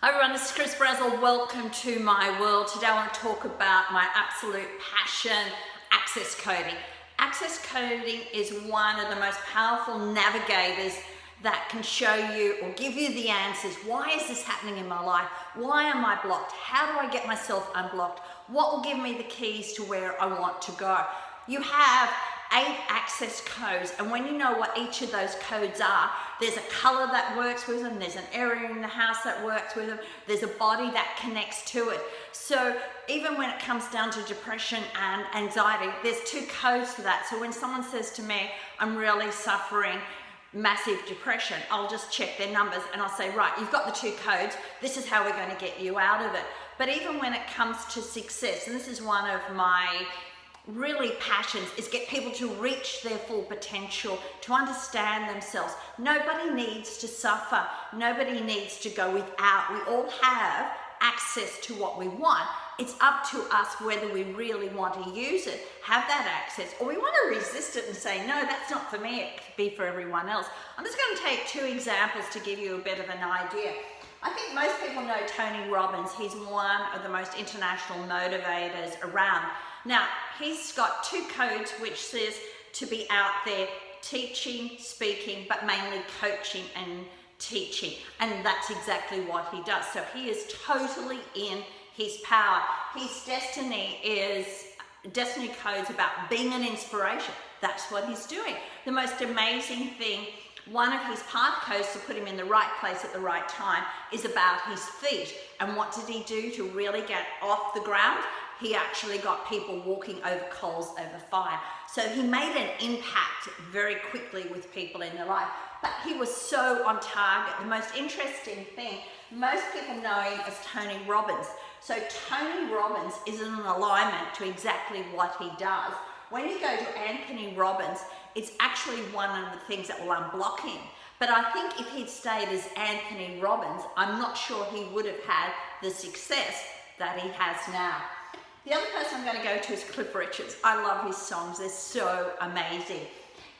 Hi everyone, this is Chris Brazel. Welcome to my world. Today I want to talk about my absolute passion, access coding. Access coding is one of the most powerful navigators that can show you or give you the answers. Why is this happening in my life? Why am I blocked? How do I get myself unblocked? What will give me the keys to where I want to go? You have 8 access codes, and when you know what each of those codes are, there's a color that works with them, there's an area in the house that works with them, there's a body that connects to it. So even when it comes down to depression and anxiety, there's 2 codes for that. So when someone says to me, I'm really suffering massive depression, I'll just check their numbers and I'll say, right, you've got the 2 codes, this is how we're going to get you out of it. But even when it comes to success, and this is one of my really passions, is get people to reach their full potential, to understand themselves. Nobody needs to suffer. Nobody needs to go without. We all have access to what we want. It's up to us whether we really want to use it, have that access, or we want to resist it and say, no, that's not for me, it could be for everyone else. I'm just going to take 2 examples to give you a bit of an idea. I think most people know Tony Robbins. He's one of the most international motivators around. Now, he's got 2 codes which says to be out there teaching, speaking, but mainly coaching and teaching. And that's exactly what he does. So he is totally in his power. His destiny code's about being an inspiration. That's what he's doing. The most amazing thing, one of his path codes to put him in the right place at the right time, is about his feet. And what did he do to really get off the ground? He actually got people walking over coals over fire. So he made an impact very quickly with people in their life. But he was so on target. The most interesting thing, most people know him as Tony Robbins. So Tony Robbins is in an alignment to exactly what he does. When you go to Anthony Robbins, it's actually one of the things that will unblock him. But I think if he'd stayed as Anthony Robbins, I'm not sure he would have had the success that he has now. The other person I'm going to go to is Cliff Richards. I love his songs. They're so amazing.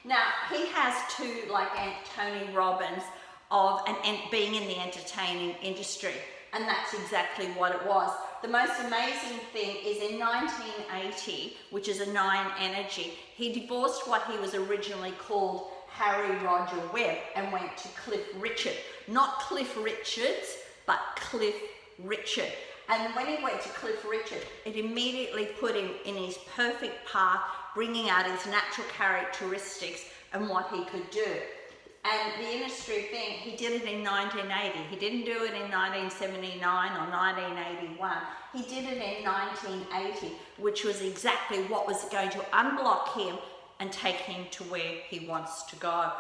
Now, he has 2, like Tony Robbins, of being in the entertaining industry. And that's exactly what it was. The most amazing thing is in 1980, which is a 9 energy, he divorced what he was originally called Harry Roger Webb and went to Cliff Richard. Not Cliff Richards, but Cliff Richard. And when he went to Cliff Richard, it immediately put him in his perfect path, bringing out his natural characteristics and what he could do. And the industry thing, he did it in 1980. He didn't do it in 1979 or 1981. He did it in 1980, which was exactly what was going to unblock him and take him to where he wants to go.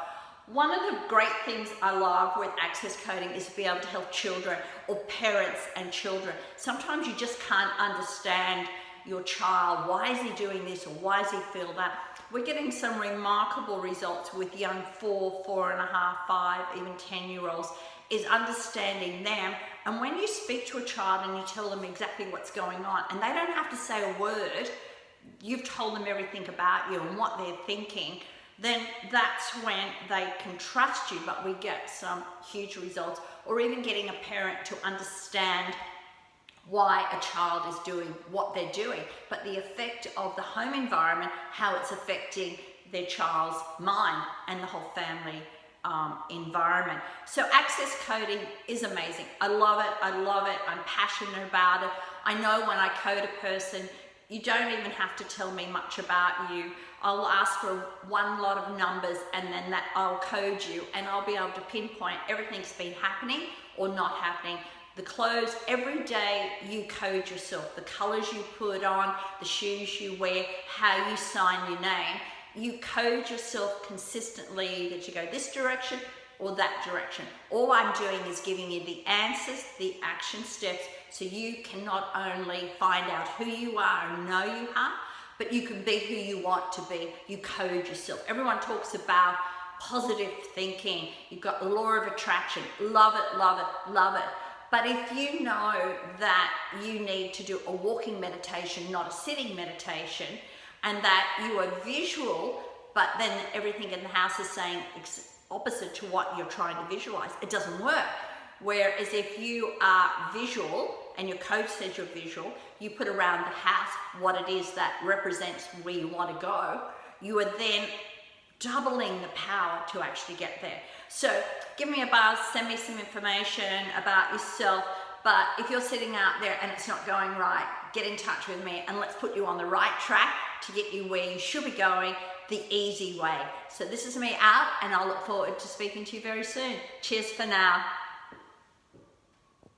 One of the great things I love with access coding is to be able to help children, or parents and children. Sometimes you just can't understand your child. Why is he doing this, or why does he feel that? We're getting some remarkable results with young 4, 4.5, 5, even 10-year-olds, is understanding them. And when you speak to a child and you tell them exactly what's going on, and they don't have to say a word, you've told them everything about you and what they're thinking, then that's when they can trust you. But we get some huge results. Or even getting a parent to understand why a child is doing what they're doing, but the effect of the home environment, how it's affecting their child's mind and the whole family environment. So access coding is amazing. I love it. I love it. I'm passionate about it. I know when I code a person, you don't even have to tell me much about you. I'll ask for one lot of numbers and then that I'll code you, and I'll be able to pinpoint everything's been happening or not happening. The clothes, every day you code yourself. The colors you put on, the shoes you wear, how you sign your name. You code yourself consistently that you go this direction or that direction. All I'm doing is giving you the answers, the action steps, so you can not only find out who you are and know you are, but you can be who you want to be. You code yourself. Everyone talks about positive thinking. You've got the law of attraction. Love it, love it, love it. But if you know that you need to do a walking meditation, not a sitting meditation, and that you are visual, but then everything in the house is saying opposite to what you're trying to visualize, it doesn't work. Whereas if you are visual and your coach says you're visual, you put around the house what it is that represents where you want to go, you are then doubling the power to actually get there. So give me a buzz, send me some information about yourself. But if you're sitting out there and it's not going right, get in touch with me and let's put you on the right track to get you where you should be going the easy way. So this is me out, and I'll look forward to speaking to you very soon. Cheers for now.